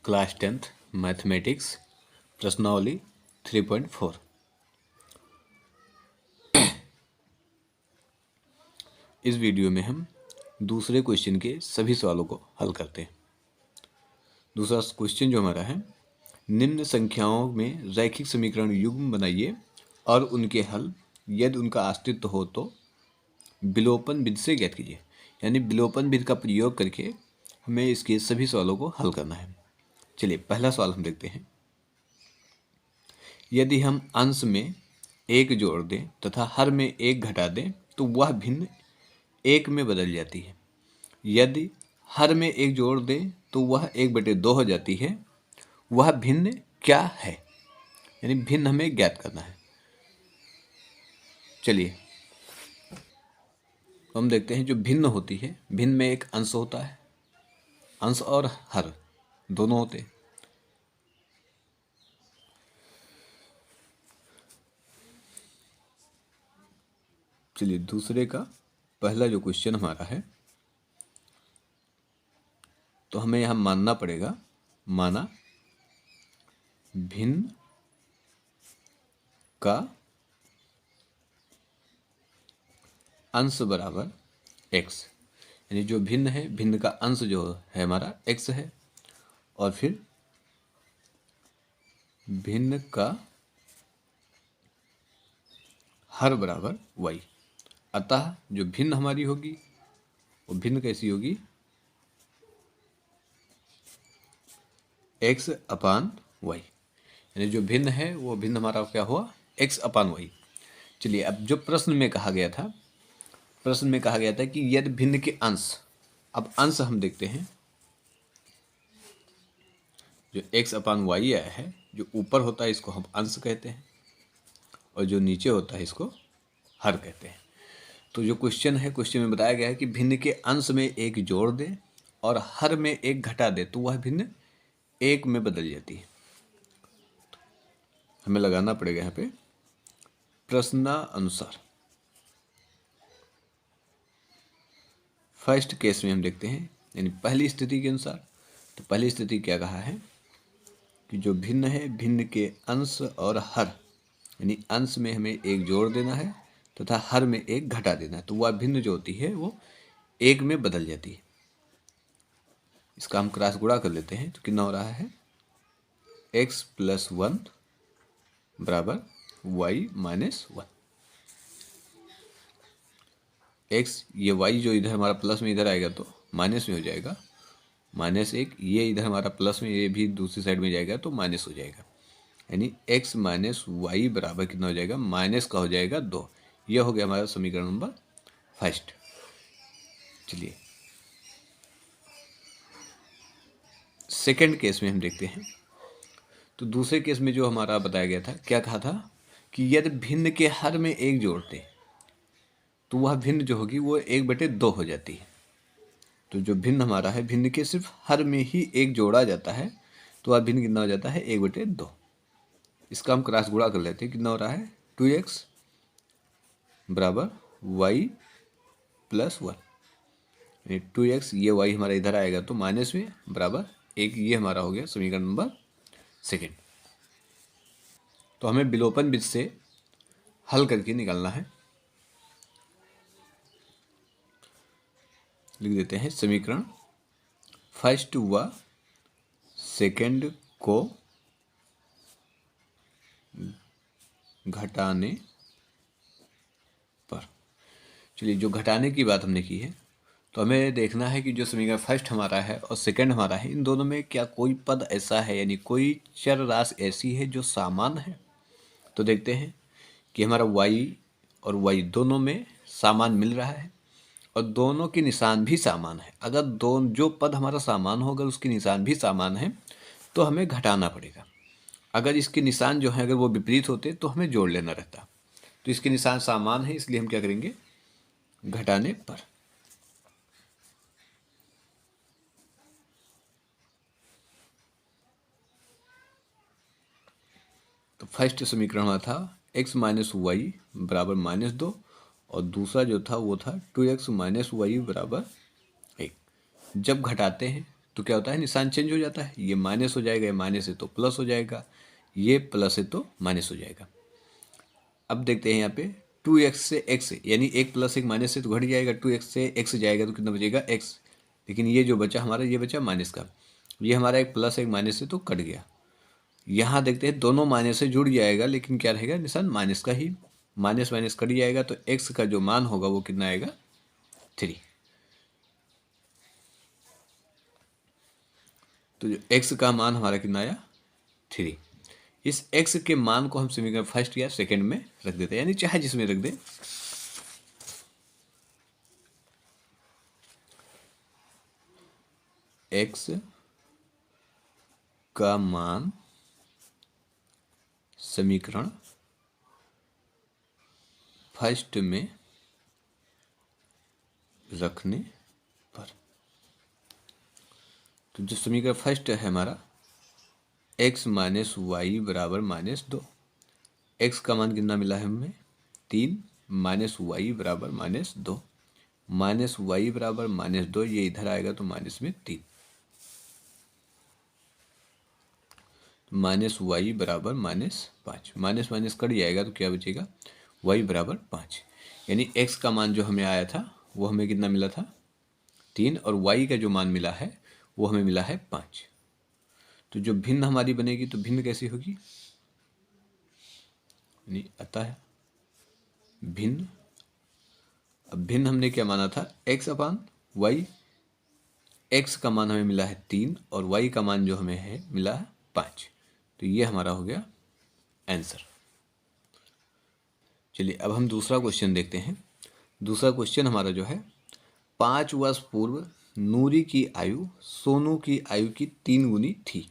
Class 10th mathematics प्रश्नावली 3.4। इस video में हम दूसरे क्वेश्चन के सभी सवालों को हल करते हैं। दूसरा क्वेश्चन जो हमारा है, निम्न संख्याओं में रैखिक समीकरण युग्म बनाइए और उनके हल यदि उनका अस्तित्व हो तो विलोपन विधि से ज्ञात कीजिए। यानी विलोपन विधि का प्रयोग करके हमें इसके सभी सवालों को हल करना है। चलिए पहला सवाल हम देखते हैं। यदि हम अंश में एक जोड़ दें तथा हर में एक घटा दें तो वह भिन्न एक में बदल जाती है। यदि हर में एक जोड़ दें तो वह 1/2 हो जाती है। वह भिन्न क्या है? यानी भिन्न हमें ज्ञात करना है। चलिए हम देखते हैं। जो भिन्न होती है, भिन्न में एक अंश होता है, अंश और हर दोनों होते हैं। चलिए दूसरे का पहला जो क्वेश्चन हमारा है, तो हमें यहां मानना पड़ेगा, माना भिन्न का अंश बराबर x। यानी जो भिन्न है, भिन्न का अंश जो है हमारा x है, और फिर भिन्न का हर बराबर y। अतः जो भिन्न हमारी होगी वो भिन्न कैसी होगी? x/y। यानी जो भिन्न है वो भिन्न हमारा क्या हुआ? x/y। चलिए अब जो प्रश्न में कहा गया था, प्रश्न में कहा गया था कि यदि भिन्न के अंश, अब अंश हम देखते हैं। जो x/y आया है, जो ऊपर होता है इसको हम अंश कहते हैं, और जो नीचे होता है इसको हर कहते हैं। तो जो क्वेश्चन है, क्वेश्चन में बताया गया है कि भिन्न के अंश में एक जोड़ दे और हर में एक घटा दे तो वह भिन्न एक में बदल जाती है। हमें लगाना पड़ेगा यहाँ पे प्रश्नानुसार। फर्स्ट केस में हम देखते हैं, यानी पहली स्थिति के अनुसार। तो पहली स्थिति क्या कहा है कि जो भिन्न है, भिन्न के अंश और हर, यानी अंश में हमें एक जोड़ देना है तथा हर में एक घटा देना है, तो वह भिन्न जो होती है वो एक में बदल जाती है। इसका हम क्रॉस गुणा कर लेते हैं तो कितना हो रहा है? x+1 बराबर y-1। x, ये y जो इधर हमारा प्लस में इधर आएगा तो माइनस में हो जाएगा, -1। ये इधर हमारा प्लस में, ये भी दूसरी साइड में जाएगा तो माइनस हो जाएगा। यानी x - y बराबर कितना हो जाएगा? माइनस का हो जाएगा 2। यह हो गया हमारा समीकरण नंबर फर्स्ट। चलिए सेकंड केस में हम देखते हैं। तो दूसरे केस में जो हमारा बताया गया था, क्या कहा था कि यदि भिन्न के हर में एक जोड़ते तो वह भिन्न जो होगी वो 1/2 हो जाती है। तो जो भिन्न हमारा है, भिन्न के सिर्फ हर में ही एक जोड़ा जाता है तो वह भिन्न कितना हो जाता है? 1/2। इसका हम क्रॉस गुणा कर लेते हैं। कितना हो रहा है? 2x बराबर y+1। 2x, ये y हमारा इधर आएगा तो माइनस में, बराबर 1। ये हमारा हो गया समीकरण नंबर सेकेंड। तो हमें विलोपन विधि से हल करके निकालना है। लिख देते हैं समीकरण फर्स्ट व सेकेंड को घटाने पर। चलिए जो घटाने की बात हमने की है, तो हमें देखना है कि जो समीकरण फर्स्ट हमारा है और सेकंड हमारा है, इन दोनों में क्या कोई पद ऐसा है, यानी कोई चर राशि ऐसी है जो समान है। तो देखते हैं कि हमारा y और y दोनों में समान मिल रहा है और दोनों के निशान भी समान है। अगर दोनों जो पद हमारा समान हो, अगर उसके निशान भी समान है तो हमें घटाना पड़ेगा। अगर इसके निशान जो है अगर वो विपरीत होते तो हमें जोड़ लेना रहता। तो इसके निशान समान है, इसलिए हम क्या करेंगे? घटाने पर। तो फर्स्ट समीकरण हुआ था x - y बराबर -2, और दूसरा जो था वो था 2x - y बराबर 1। जब घटाते हैं तो क्या होता है, निशान चेंज हो जाता है, ये माइनस हो जाएगा, ये माइनस है तो प्लस हो जाएगा, ये प्लस है तो माइनस हो जाएगा। अब देखते हैं यहाँ पे 2x से x, यानी एक प्लस एक माइनस से तो घट जाएगा, 2x से x जाएगा तो कितना बचेगा x, लेकिन ये जो बचा हमारा, ये बचा माइनस का, ये हमारा एक प्लस एक माइनस से तो कट गया। यहाँ देखते हैं दोनों माइनस से जुड़ जाएगा, लेकिन क्या रहेगा, निशान माइनस का ही, माइनस माइनस कट जाएगा, तो x का जो मान होगा वो कितना आएगा, 3। तो जो x का मान हमारा कितना आया, 3। इस x के मान को हम समीकरण फर्स्ट या सेकंड में रख देते हैं, यानी चाहे जिसमें रख दें। x का मान समीकरण फर्स्ट में रखने पर, तो जो समीकरण फर्स्ट है हमारा, x माइनस वाई बराबर -2, x का मान कितना मिला है हमें, 3, माइनस वाई बराबर -2, माइनस वाई बराबर -2, ये इधर आएगा तो माइनस में 3, माइनस वाई बराबर -5, माइनस माइनस कट जाएगा तो क्या बचेगा, वाई बराबर 5, यानी x का मान जो हमें आया था वो हमें कितना मिला था, 3, और y का जो मान मिला है वो हमें मिला है 5। तो जो भिन्न हमारी बनेगी, तो भिन्न कैसी होगी, नहीं आता है भिन्न। अब भिन्न हमने क्या माना था, x अपान वाई, x का मान हमें मिला है 3 और y का मान जो हमें है मिला है 5, तो ये हमारा हो गया आंसर। चलिए अब हम दूसरा क्वेश्चन देखते हैं। दूसरा क्वेश्चन हमारा जो है, 5 वर्ष पूर्व नूरी की आयु सोनू की आयु की 3 गुनी थी।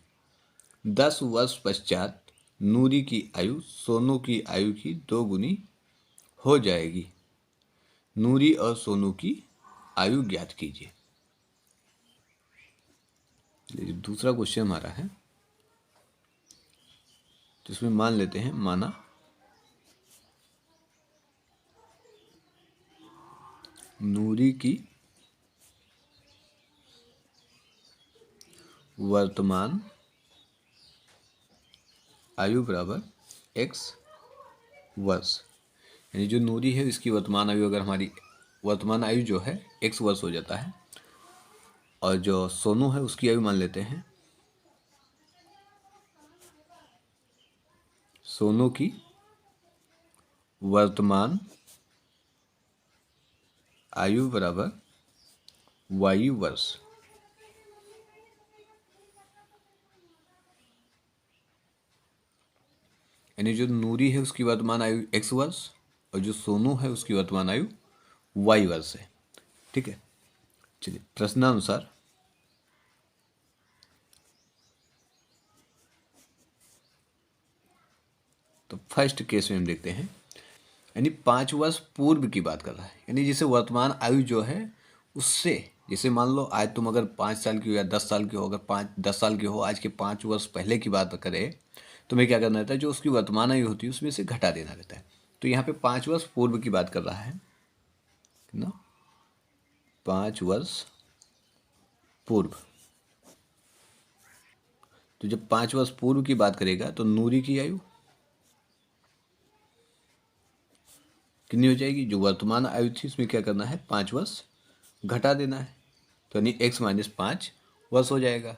10 वर्ष पश्चात नूरी की आयु सोनू की आयु की 2 गुनी हो जाएगी। नूरी और सोनू की आयु ज्ञात कीजिए। दूसरा क्वेश्चन हमारा है, तो इसमें मान लेते हैं, माना नूरी की वर्तमान आयु बराबर x वर्ष, यानी जो नूरी है इसकी वर्तमान आयु, अगर हमारी वर्तमान आयु जो है x वर्ष हो जाता है, और जो सोनू है उसकी आयु मान लेते हैं, सोनू की वर्तमान आयु बराबर y वर्ष, यानी जो नूरी है उसकी वर्तमान आयु x वर्ष और जो सोनू है उसकी वर्तमान आयु y वर्ष है। ठीक है, चलिए प्रश्नानुसार तो फर्स्ट केस में हम देखते हैं, यानी 5 वर्ष पूर्व की बात कर रहा है, यानी जैसे वर्तमान आयु जो है उससे, जैसे मान लो आज तुम अगर 5 साल की हो या 10 साल की हो, अगर 10 साल की हो, आज के 5 वर्ष पहले की बात करें, तुम्हें क्या करना रहता है, जो उसकी वर्तमान आयु होती है उसमें से घटा देना रहता है। तो यहाँ पे 5 वर्ष पूर्व की बात कर रहा है ना, 5 वर्ष पूर्व, तो जब 5 वर्ष पूर्व की बात करेगा तो नूरी की आयु कितनी हो जाएगी, जो वर्तमान आयु थी उसमें क्या करना है, 5 वर्ष घटा देना है, तो यानी x माइनस 5 वर्ष हो जाएगा।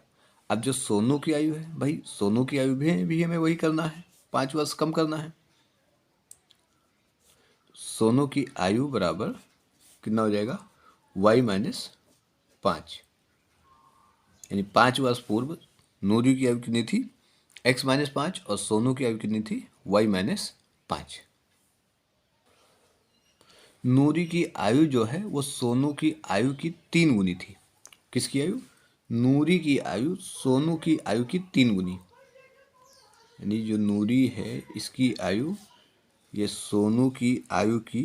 अब जो सोनू की आयु है, भाई सोनू की आयु भी हमें वही करना है, 5 वर्ष कम करना है। सोनू की आयु बराबर कितना हो जाएगा, y माइनस 5, यानी 5 वर्ष पूर्व नूरी की आयु कितनी थी, x माइनस 5, और सोनू की आयु कितनी थी, y माइनस 5। नूरी की आयु जो है वो सोनू की आयु की 3 गुनी थी। किसकी आयु, नूरी की आयु सोनू की आयु की 3 गुनी, यानी जो नूरी है इसकी आयु ये सोनू की आयु की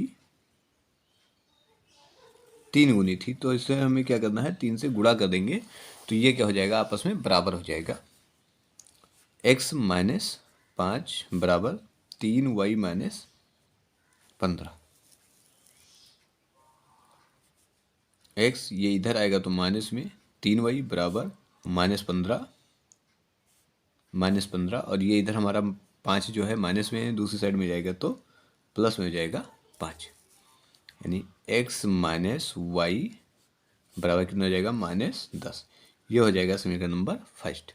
3 गुनी थी, तो इससे हमें क्या करना है, 3 से गुणा कर देंगे, तो ये क्या हो जाएगा, आपस में बराबर हो जाएगा। x माइनस 5 बराबर 3y माइनस 15, x ये इधर आएगा तो माइनस में 3y बराबर -15 -15 और ये इधर हमारा 5 जो है माइनस में दूसरी साइड में जाएगा तो प्लस में हो जाएगा 5, यानी x माइनस वाई बराबर कितना हो जाएगा -10। ये हो जाएगा समीकरण नंबर फर्स्ट।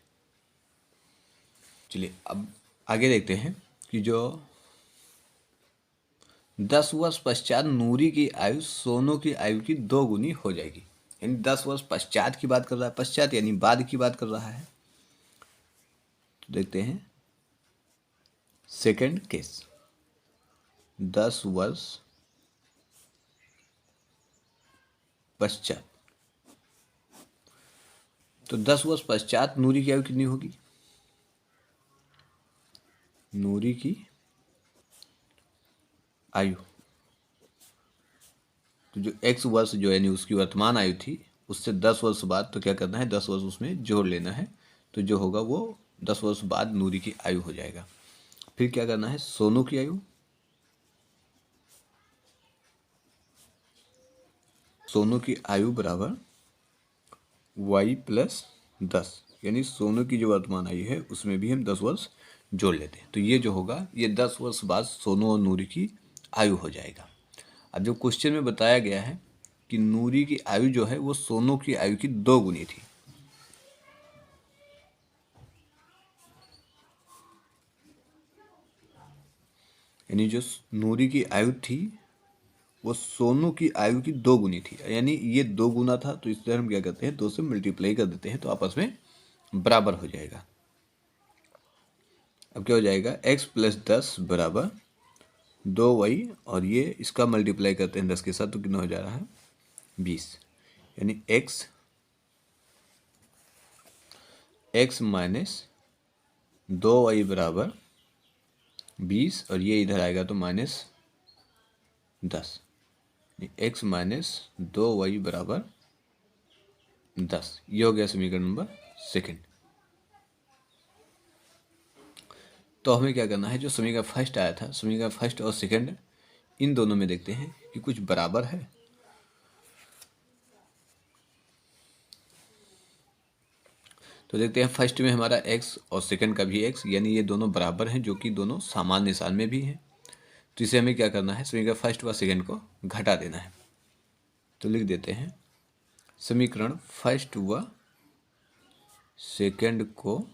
चलिए अब आगे देखते हैं कि जो 10 वर्ष पश्चात नूरी की आयु सोनू की आयु की 2 गुनी हो जाएगी, यानी 10 वर्ष पश्चात की बात कर रहा है, पश्चात यानी बाद की बात कर रहा है। तो देखते हैं सेकंड केस, 10 वर्ष पश्चात। तो 10 वर्ष पश्चात नूरी की आयु कितनी होगी? नूरी की आयु तो जो x वर्ष जो यानी उसकी वर्तमान आयु थी उससे 10 वर्ष बाद, तो क्या करना है 10 वर्ष उसमें जोड़ लेना है, तो जो होगा वो 10 वर्ष बाद नूरी की आयु हो जाएगा। फिर क्या करना है सोनू की आयु, सोनू की आयु बराबर y प्लस 10, यानी सोनू की जो वर्तमान आयु है उसमें भी हम 10 वर्ष जोड़ लेते हैं, तो ये जो होगा ये 10 वर्ष बाद सोनू और नूरी की आयु हो जाएगा। अब जो क्वेश्चन में बताया गया है कि नूरी की आयु जो है वो सोनू की आयु की 2 गुनी थी, यानी जो नूरी की आयु थी वो सोनू की आयु की 2 गुनी थी, यानी ये 2 गुना था, तो इसलिए हम क्या करते हैं 2 से मल्टीप्लाई कर देते हैं तो आपस में बराबर हो जाएगा। अब क्या हो जाएगा x प्लस 10 बराबर 2y, और ये इसका मल्टीप्लाई करते हैं 10 के साथ तो कितना हो जा रहा है 20, यानी x माइनस 2y बराबर 20, और ये इधर आएगा तो -10, x माइनस 2y बराबर 10। ये हो गया समीकरण नंबर सेकंड। तो हमें क्या करना है, जो समीकरण फर्स्ट आया था, समीकरण फर्स्ट और सेकंड इन दोनों में देखते हैं कि कुछ बराबर है। तो देखते हैं फर्स्ट में हमारा x और सेकंड का भी x, यानी ये दोनों बराबर हैं, जो कि दोनों समान निशान में भी हैं। तो इसे हमें क्या करना है, समीकरण फर्स्ट व सेकंड को घटा देना है। तो लिख देते हैं समीकरण फर्स्ट व सेकंड को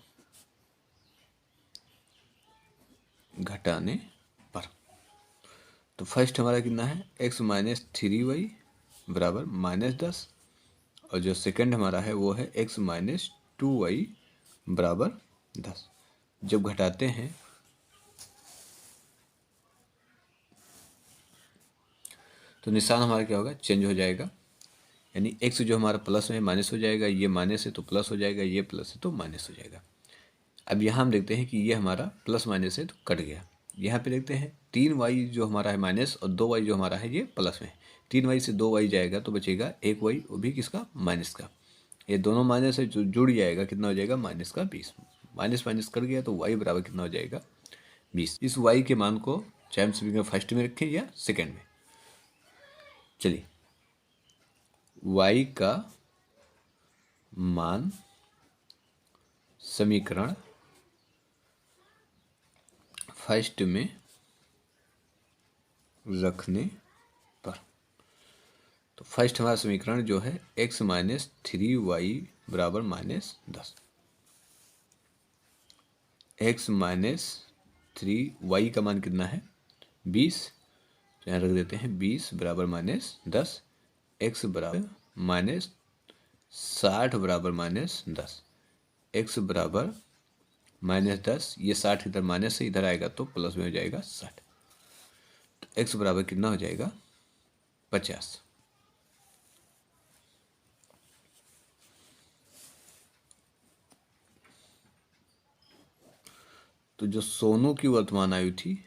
घटाने पर। तो फर्स्ट हमारा कितना है x माइनस 3y बराबर -10, और जो सेकंड हमारा है वो है x माइनस 2y बराबर 10। जब घटाते हैं तो निशान हमारा क्या होगा चेंज हो जाएगा, यानी x जो हमारा प्लस में माइनस हो जाएगा, ये माइनस है तो प्लस हो जाएगा, ये प्लस है तो माइनस हो जाएगा। अब यहाँ हम देखते हैं कि ये हमारा प्लस माइनस है तो कट गया। यहाँ पे देखते हैं 3y जो हमारा है माइनस और 2y जो हमारा है ये प्लस में, 3y से 2y जाएगा तो बचेगा 1y, वो भी किसका माइनस का। ये दोनों माइनस है जो जुड़ जाएगा, कितना हो जाएगा माइनस का 20, माइनस माइनस कट गया तो y बराबर कितना हो जाएगा 20। इस y के मान को चाहे हम सभी फर्स्ट में रखें या सेकेंड में। चलिए y का मान समीकरण फर्स्ट में रखने पर, तो फर्स्ट हमारा समीकरण जो है x माइनस 3y बराबर -10, x माइनस 3y का मान कितना है 20, तो यहाँ रख देते हैं 20 बराबर -10, x बराबर -60 बराबर -10, x बराबर -10, ये 60 इधर माइनस से इधर आएगा तो प्लस में हो जाएगा 60, तो x बराबर कितना हो जाएगा 50। तो जो सोनू की वर्तमान आयु थी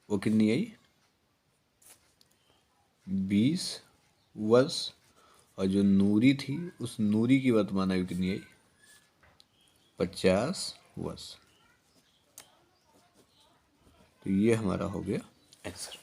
वो कितनी आई 20 वर्ष, और जो नूरी थी उस नूरी की वर्तमान आयु कितनी आई 50 वर्ष। तो ये हमारा हो गया आंसर।